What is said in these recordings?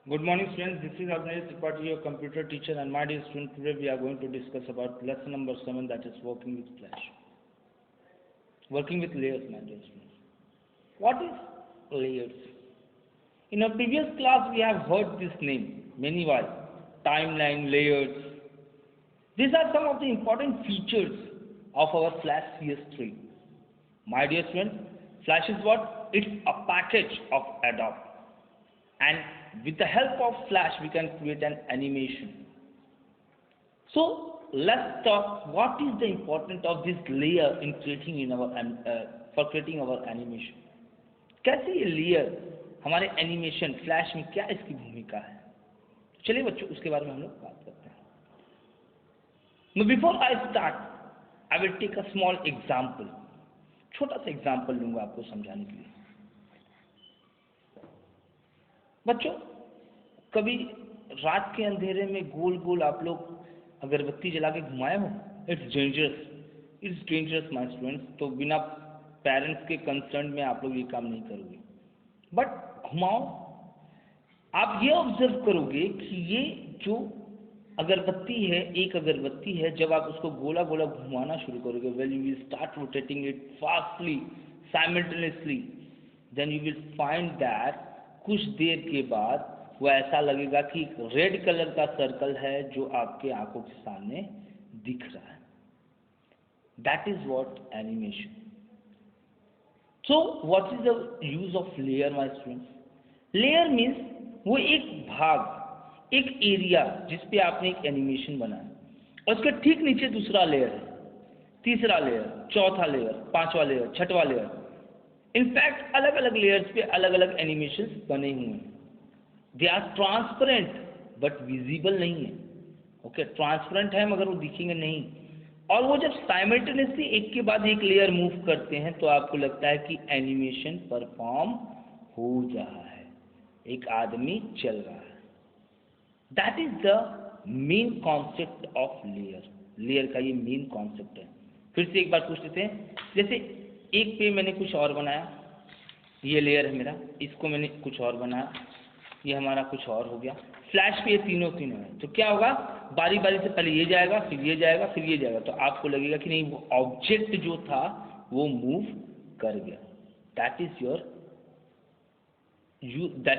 Good morning, students. This is Agnesh Tripathi, your computer teacher, and my dear student, today we are going to discuss about lesson number 7, that is working with Flash. Working with layers, my dear students. What is layers? In our previous class, we have heard this name many while. Timeline, layers. These are some of the important features of our Flash CS3. My dear students, Flash is what? It's a package of Adobe. And with the help of Flash, we can create an animation. So let's talk what is the importance of this layer in creating for creating our animation. कैसे ये layer हमारे animation flash में क्या इसकी भूमिका है? चलिए बच्चों उसके बारे में हम लोग बात करते हैं. Before I start I will take a small example. छोटा सा एग्जाम्पल लूंगा आपको समझाने के लिए. बच्चों कभी रात के अंधेरे में गोल गोल आप लोग अगरबत्ती जला के घुमाए हो? It's dangerous my students. तो बिना पेरेंट्स के कंसर्न में आप लोग ये काम नहीं करोगे. बट घुमाओ, आप ये ऑब्जर्व करोगे कि ये जो अगरबत्ती है, एक अगरबत्ती है, जब आप उसको गोला गोला घुमाना शुरू करोगे, well you will start rotating it fastly simultaneously, then you will find that कुछ देर के बाद वो ऐसा लगेगा कि रेड कलर का सर्कल है जो आपके आंखों के सामने दिख रहा है. That is what animation. So what is the use of layer my students? Layer means वो एक भाग, एक एरिया जिसपे आपने एक एनिमेशन बनाया और उसके ठीक नीचे दूसरा लेयर है, तीसरा लेयर, चौथा लेयर, पांचवा लेयर, छठवां लेयर. इनफैक्ट अलग अलग लेयर्स पे अलग अलग एनिमेशंस बने हुए हैं. They are transparent but visible नहीं है. ओके, ट्रांसपेरेंट है मगर वो दिखेंगे नहीं. और वो जब साइमल्टेनियसली एक के बाद एक लेयर मूव करते हैं तो आपको लगता है कि एनिमेशन परफॉर्म हो रहा है, एक आदमी चल रहा है. That is the main concept of layer. Layer का ये मेन कॉन्सेप्ट है. फिर से एक बार पूछ लेते हैं. जैसे एक पे मैंने कुछ और बनाया, ये लेयर है मेरा, इसको मैंने कुछ और बनाया, ये हमारा कुछ और हो गया. फ्लैश पे ये तीनों है. तो क्या होगा? बारी बारी से पहले ये जाएगा, फिर ये जाएगा, फिर ये जाएगा. तो आपको लगेगा कि नहीं, वो ऑब्जेक्ट जो था वो मूव कर गया. That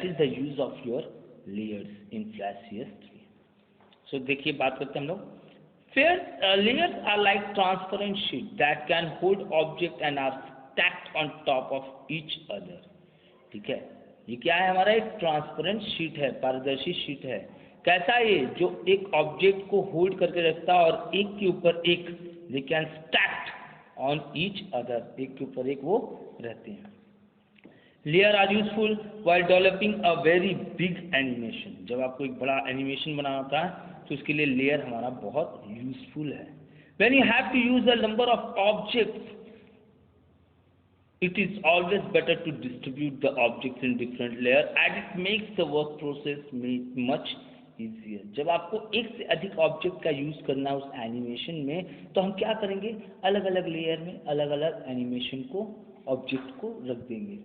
is the use of your layers in flash CS3. सो देखिए बात करते हैं हम लोग. Layers are like transparent sheet that can hold object and are stacked on top of each other. ठीक है, ये क्या है? हमारा एक ट्रांसपेरेंट शीट है, पारदर्शी शीट है. कैसा है ये? जो एक ऑब्जेक्ट को होल्ड करके रखता है और एक के ऊपर एक, they can stacked on each other, एक के ऊपर एक वो रहते हैं. Layer are useful while developing a very big animation. जब आपको एक बड़ा एनिमेशन बनाना होता है तो उसके लिए लेयर हमारा बहुत यूजफुल है. When you have to use a number of objects, it is always better to distribute the objects in different layers and it makes the work process much easier. जब आपको एक से अधिक ऑब्जेक्ट का use करना है उस एनिमेशन में, तो हम क्या करेंगे? अलग अलग लेयर में अलग अलग एनिमेशन को, ऑब्जेक्ट को रख देंगे,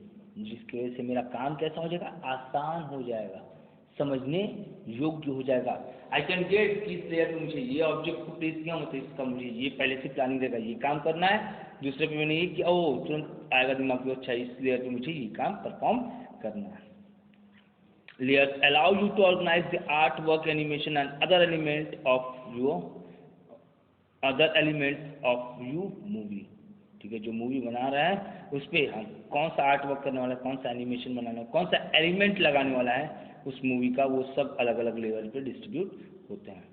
जिसकी वजह से मेरा काम कैसा हो जाएगा? आसान हो जाएगा, समझने योग्य हो जाएगा. आई कैन गेट कि इस लेयर पे मुझे ये ऑब्जेक्ट को प्लेस किया, मतलब इसका मुझे ये पहले से प्लानिंग रहेगा, ये काम करना है. दूसरे पे मैंने ये किया, ओ तुरंत आएगा दिमाग में, अच्छा इस लेयर पे मुझे ये काम परफॉर्म करना है. Layers allow you to organise the art work, animation and other elements of you movie. ठीक है, जो मूवी बना रहा है उस पर हम कौन सा आर्ट वर्क करने वाला है, कौन सा एनिमेशन बनाना है, कौन सा एलिमेंट लगाने वाला है उस मूवी का, वो सब अलग अलग लेवल पे डिस्ट्रीब्यूट होते हैं.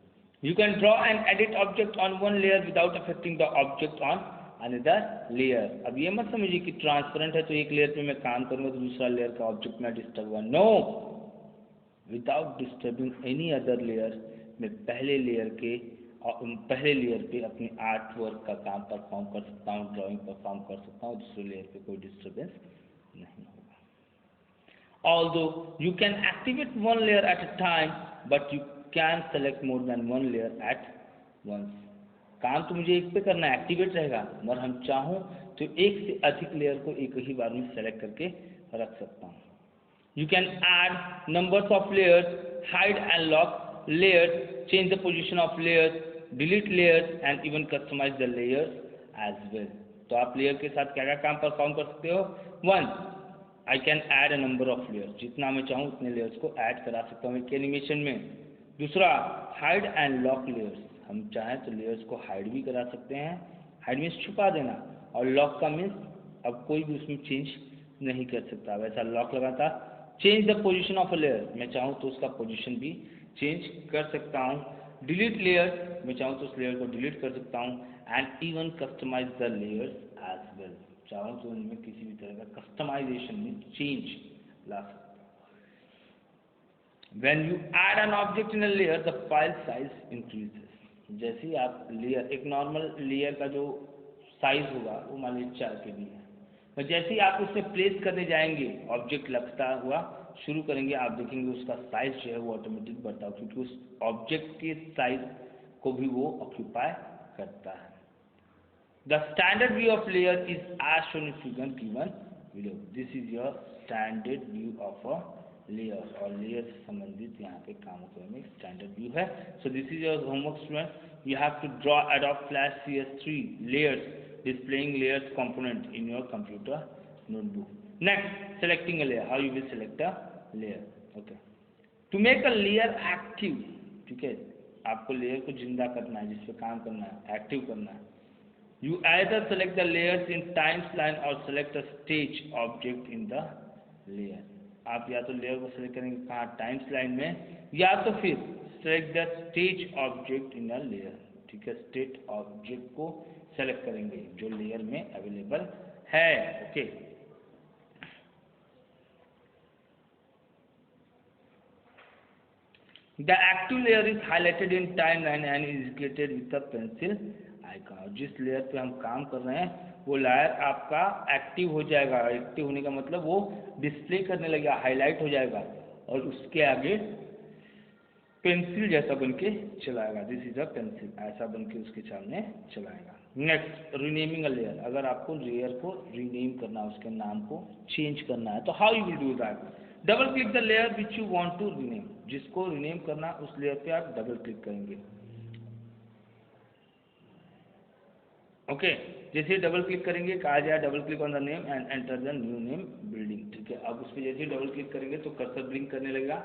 You can draw and edit object on one layer without affecting the object on another layer. अब ये मत समझिए कि ट्रांसपेरेंट है तो एक लेयर पे मैं काम करूँगा तो दूसरा लेयर का ऑब्जेक्ट में डिस्टर्ब हुआ. No, without disturbing any other layer, मैं पहले लेयर पे अपने आर्ट वर्क का काम परफॉर्म कर सकता हूँ, ड्राइंग परफॉर्म कर सकता हूँ, दूसरे लेयर पे कोई डिस्टर्बेंस नहीं होगा. Although you can activate one layer at a time, but you can select more than one layer at once. काम तो मुझे एक पे करना है, एक्टिवेट रहेगा, मगर हम चाहूँ तो एक से अधिक लेयर को एक ही बार में सेलेक्ट करके रख सकता हूँ. You can add numbers of layers, hide and lock layers, change the position of layers, delete layers and even customize the layers as well. तो आप लेयर के साथ क्या क्या काम परफॉर्म कर सकते हो? One, I can add a number of layers, जितना मैं चाहूँ उतने लेयर्स को ऐड करा सकता हूँ एक एनिमेशन में। दूसरा, हाइड एंड लॉक लेयर्स, हम चाहें तो लेयर्स को हाइड भी करा सकते हैं, हाइड मीन्स छुपा देना, और लॉक का मीन्स अब कोई भी उसमें चेंज नहीं कर सकता, वैसा लॉक लगा था। Change the position of a layer, मैं चाहूँ तो उसका पोजीशन भी चेंज कर सकता हूँ। डिलीट लेयर, मैं चाहूँ तो उस लेयर को डिलीट कर सकता हूँ। And even customise the layers as well, चाहूँ तो उनमें किसी भी तरह का कस्टमाइजेशन में चेंज ला सकता हूँ। When you add an object in a layer, the file size increases. जैसे ही आप लेयर, एक नॉर्मल लेयर का जो साइज होगा वो मान लीजिए 4 KB है, तो जैसे ही आप उसमें प्लेस करने जाएंगे, ऑब्जेक्ट लगता हुआ शुरू करेंगे, आप देखेंगे उसका साइज जो है वो ऑटोमेटिक बढ़ता है, क्योंकि उस ऑब्जेक्ट के साइज को भी वो ऑक्यूपाई करता है। The standard view of layer is as shown in figure given below. This is your standard view of a layer, और लेयर से संबंधित यहाँ पे कामों के में स्टैंडर्ड व्यू है। So this is your homework student. You have to draw Adobe Flash CS3 layers displaying layers component in your computer notebook. Next, selecting a layer. How you will select a layer? Okay. To make a layer active, ठीक है, आपको layer को जिंदा करना है, जिस पे काम करना है, एक्टिव करना है। You either select the layers in timeline or select a stage object in the layer. आप या तो लेयर को सेलेक्ट करेंगे कहाँ, टाइम्स में, या तो फिर select the stage object in a layer, ठीक है, स्टेट ऑब्जेक्ट को सेलेक्ट करेंगे जो लेयर में अवेलेबल है। Okay, the active layer is highlighted in timeline and is indicated with the pencil icon. जिस लेयर पे हम काम कर रहे हैं वो लेयर आपका एक्टिव हो जाएगा। एक्टिव होने का मतलब वो डिस्प्ले करने लगेगा, हाईलाइट हो जाएगा, और उसके आगे पेंसिल जैसा बन के चलाएगा। दिस इज अ पेंसिल, ऐसा बन के उसके सामने चलाएगा। नेक्स्ट, रीनेमिंग अ लेयर, अगर आपको लेयर को रीनेम करना है, उसके नाम को चेंज करना है, तो how you will do that? Double click the layer which you want to rename, जिसको रीनेम करना उस लेयर पे आप डबल क्लिक करेंगे। ओके, जैसे डबल क्लिक करेंगे, कहा जाए double click on the name and enter the new name building, ठीक है। अब उस पर जैसे ही डबल क्लिक करेंगे तो कर्सर ब्लिंक करने लगेगा,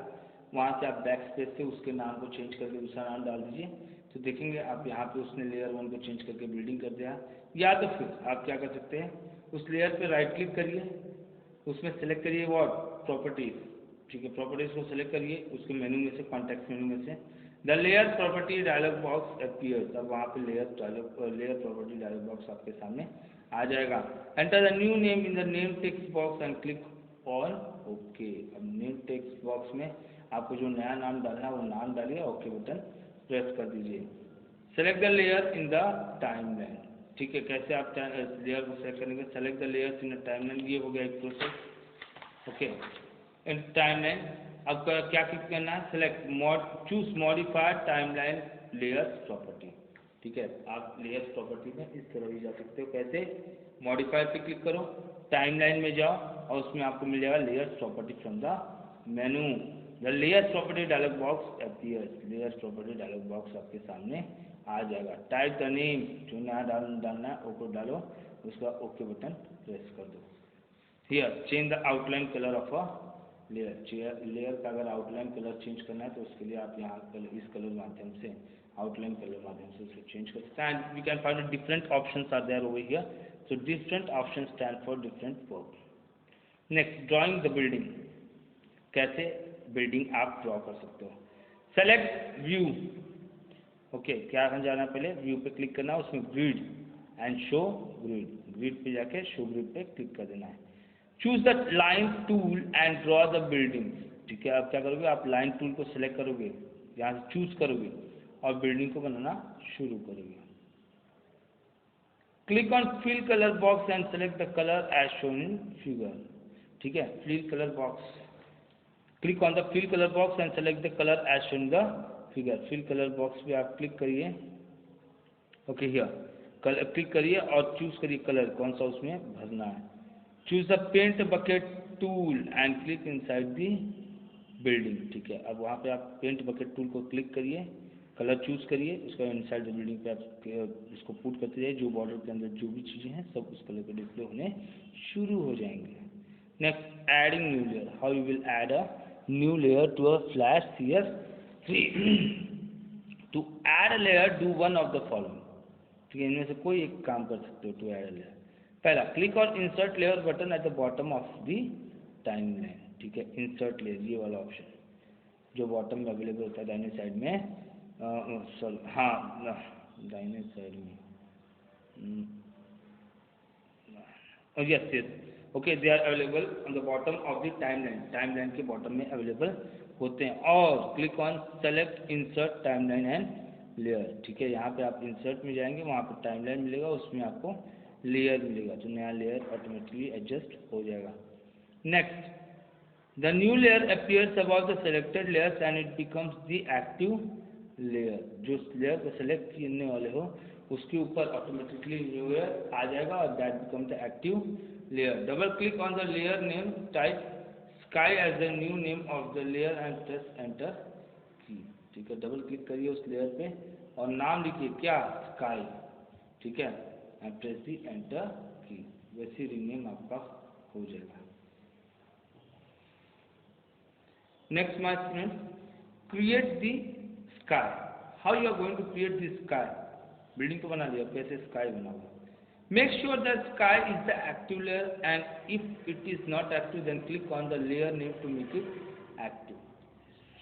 वहाँ से आप बैक स्पेस से उसके नाम को चेंज करके दूसरा नाम डाल दीजिए, तो देखेंगे आप यहाँ पे उसने लेयर 1 को चेंज करके बिल्डिंग कर दिया। या तो फिर आप क्या कर सकते हैं, उस लेयर पे राइट क्लिक करिए, उसमें सेलेक्ट करिए व्हाट, प्रॉपर्टीज, ठीक है, प्रॉपर्टीज को सेलेक्ट करिए, उसके मेनू में से, कॉन्टेक्स्ट मेनू में से the layer property dialog box appears. अब वहाँ पे लेयर प्रॉपर्टी डायलॉग बॉक्स आपके सामने आ जाएगा। Enter the new name in the name text box and click on okay. अब नेम टेक्स्ट बॉक्स में आपको जो नया नाम डालना है वो नाम डालिए, ओके बटन प्रेस कर दीजिए। Select the layer in the timeline, ठीक है, कैसे आप लेयर को सेलेक्ट करेंगे, select the layers in the timeline, ये हो गया एक प्रोसेस। ओके, इन टाइमलाइन अब क्या क्लिक करना है, select choose modify timeline layers property, ठीक है। आप लेयर्स प्रॉपर्टी में इस तरह भी जा सकते हो, कैसे, मॉडिफाई पे क्लिक करो, टाइमलाइन में जाओ और उसमें आपको मिल जाएगा layers property from the menu. The layers property dialog box appears, layers property dialog box आपके सामने आ जाएगा। टाइप द नेम, जो नया डालना है ओको डालो, उसका ओके बटन प्रेस कर दो। Here change the outline colour of a layer, layer का अगर आउटलाइन कलर चेंज करना है तो उसके लिए आप यहाँ इस कलर माध्यम से, आउटलाइन कलर माध्यम से उसे चेंज कर सकते हैं। And we can find different options are there over here, so different options stand for different work. Next, drawing the building, कैसे बिल्डिंग आप ड्रॉ कर सकते हो। सेलेक्ट व्यू, ओके, क्या जाना है, पहले व्यू पे क्लिक करना है, उसमें grid and show grid, grid पे जाके शो ग्रिड पे क्लिक कर देना है। Choose the line tool and draw the building, ठीक है। आप क्या करोगे, आप लाइन टूल को सिलेक्ट करोगे, यहाँ से चूज करोगे और बिल्डिंग को बनाना शुरू करोगे। Click on fill colour box and select the colour as shown in figure, ठीक है। Fill colour box, click on the fill colour box and select the colour as shown the figure. Fill colour box पे आप click करिए, okay, here click करिए और choose करिए colour कौन सा उसमें भरना है। Choose the paint bucket tool and click inside the building. ठीक है, अब वहाँ पे आप पेंट बकेट टूल को क्लिक करिए, कलर चूज करिए, उसका इनसाइड द बिल्डिंग पे आप इसको पुट करते जाइए। जो बॉर्डर के अंदर जो भी चीज़ें हैं सब उस कलर पे डिस्प्ले होने शुरू हो जाएंगे। Next, adding new layer. How you will add a new layer to a flash CS3। To add a layer do one of the following. ठीक है, इनमें से कोई एक काम कर सकते हो टू ऐड अ लेयर। पहला, click on insert layer button at the bottom of the timeline. ठीक है, इंसर्ट लेयर ये वाला ऑप्शन जो बॉटम में अवेलेबल होता है दाहिने साइड में, सॉरी हाँ दाहिने साइड में, yes yes, okay, they are available on the bottom of the timeline. Timeline के बॉटम में अवेलेबल होते हैं। और click on select insert timeline and layer. ठीक है, यहाँ पे आप इंसर्ट में जाएंगे, वहाँ पर टाइमलाइन मिलेगा, उसमें आपको लेयर मिलेगा, तो नया लेयर ऑटोमेटिकली एडजस्ट हो जाएगा। Next, the new layer appears above the selected layers and it becomes the active layer। जो लेयर को सेलेक्ट करने वाले हो उसके ऊपर ऑटोमेटिकली न्यू लेयर आ जाएगा और that become the active layer. Double click on the layer name, type sky as the new name of the layer and press enter key. ठीक है, डबल क्लिक करिए उस लेयर पे और नाम लिखिए क्या, स्काई। ठीक है, एंड प्रेस दी एंटर की, वैसे रीनेम आपका हो जाएगा। Next, my students, create the sky. How you are going to create the sky? Building तो बना लिया, कैसे स्काई बनाओगे? Make sure that sky is the active layer and if it is not active then click on the layer name to make it active।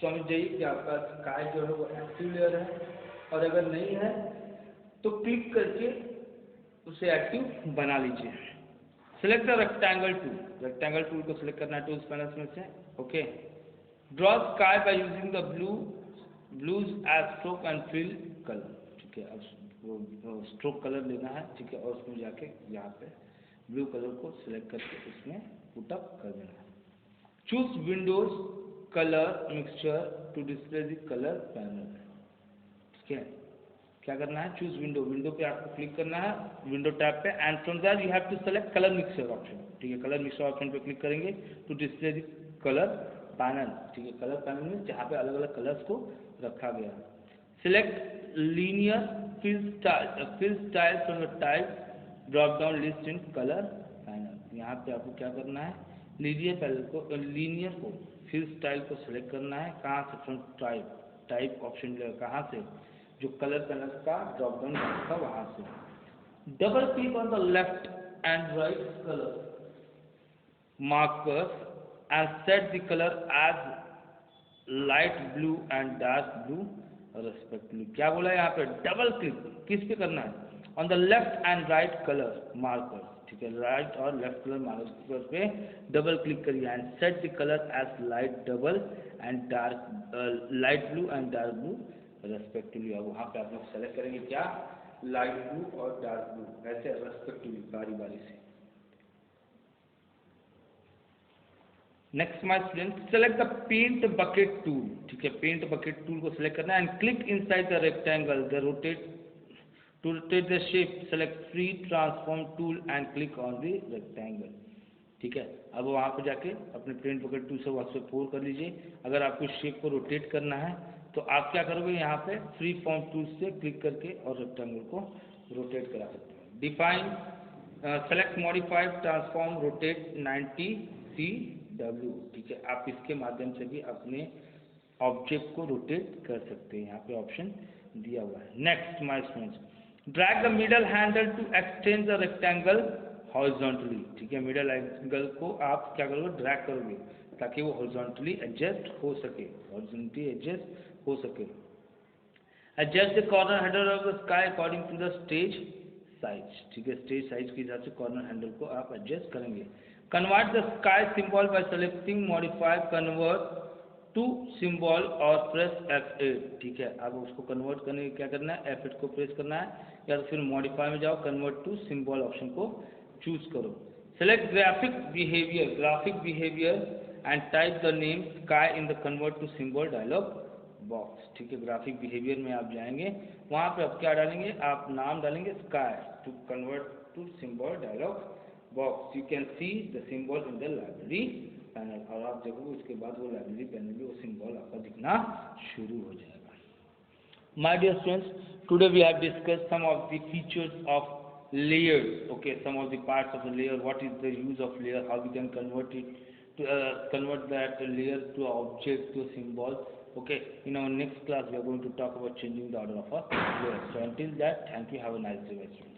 समझ जाइए कि आपका sky जो है वो एक्टिव लेयर है और अगर नहीं है तो क्लिक करके उसे एक्टिव बना लीजिए। Select the rectangle tool। rectangle tool को सिलेक्ट करना है टूल्स पैनल में से। Okay, draw sky by using the blues as stroke and fill colour. ठीक है, अब स्ट्रोक कलर लेना है। ठीक है, और उसमें जाके यहाँ पे ब्लू कलर को सिलेक्ट करके उसमें पुटअप कर देना है। Choose windows colour mixture to display the colour panel. ठीक है, क्या करना है, चूज विंडो पे आपको क्लिक करना है, विंडो टैब पे, and from that you have to select colour mixture option. ठीक है, कलर मिक्सचर ऑप्शन पे क्लिक करेंगे to display the colour panel. ठीक है, कलर पैनल में जहाँ पे अलग अलग कलर्स को रखा गया है। Select linear fill style from the type drop down list in colour panel. यहाँ पे आपको क्या करना है, लीनियर को फिल स्टाइल को सिलेक्ट करना है। कहाँ से, फ्रॉम टाइप ऑप्शन मिलेगा, कहाँ से, जो कलर पैनल का ड्रॉप डाउन था वहाँ से। Double click on the left and right colour markers and set the color as light blue and dark blue respectively। क्या बोला है यहाँ पे, डबल क्लिक किस पे करना है, on the left and right colour markers. ठीक है, राइट और लेफ्ट कलर मार्कर्स पे डबल क्लिक करिए and set the colour as light double and dark light blue and dark blue respectively. अब वहाँ पे आप लोग सेलेक्ट करेंगे क्या, लाइट ब्लू और डार्क ब्लू, ऐसे रेस्पेक्टिवली बारी बारी से। Next my student, select the paint bucket tool. ठीक है, पेंट बकेट टूल को सिलेक्ट करना है and click inside the rectangle the rotate the shape, select free transform tool and click on the rectangle. ठीक है, अब वहाँ पर जाके अपने पेंट बकेट टूल से वहाँ से 4 कर लीजिए। अगर आपको शेप को रोटेट करना है तो आप क्या करोगे, यहाँ पे फ्री फॉर्म टूल से क्लिक करके और रेक्टेंगल को रोटेट करा सकते हैं। Define select modified transform rotate 90°। ठीक है, आप इसके माध्यम से भी अपने ऑब्जेक्ट को रोटेट कर सकते हैं, यहाँ पे ऑप्शन दिया हुआ है। Next my students, drag the middle handle to extend the rectangle horizontally. ठीक है, मिडल एंगल को आप क्या करोगे, ड्रैग करोगे ताकि वो हॉरिजॉन्टली एडजस्ट हो सके, adjust the corner handle of the sky according to the stage size. ठीक है, स्टेज साइज के हिसाब से कॉर्नर हैंडल को आप एडजस्ट करेंगे। Convert the sky symbol by selecting modify convert to symbol और प्रेस F8। ठीक है, अब उसको कन्वर्ट करने के क्या करना है, F8 को प्रेस करना है या तो फिर मॉडिफाई में जाओ, कन्वर्ट टू सिंबल ऑप्शन को चूज करो। Select graphic behaviour and type the name sky in the convert to symbol dialogue box. ठीक है, ग्राफिक बिहेवियर में आप जाएंगे, वहाँ पे आप क्या डालेंगे, आप नाम डालेंगे sky to convert to symbol dialogue box you can see the symbol in the library panel, और आप देखोगे उसके बाद वो लाइब्रेरी पैनल में वो सिंबल आपका दिखना शुरू हो जाएगा। My dear students, today we have discussed some of the features of layers. Okay, some of the parts of a layer. What is the use of layer? How we can convert it to convert that layer to an object to a symbol. Okay, in our next class we are going to talk about changing the order of a layer. So until that, thank you. Have a nice day, students.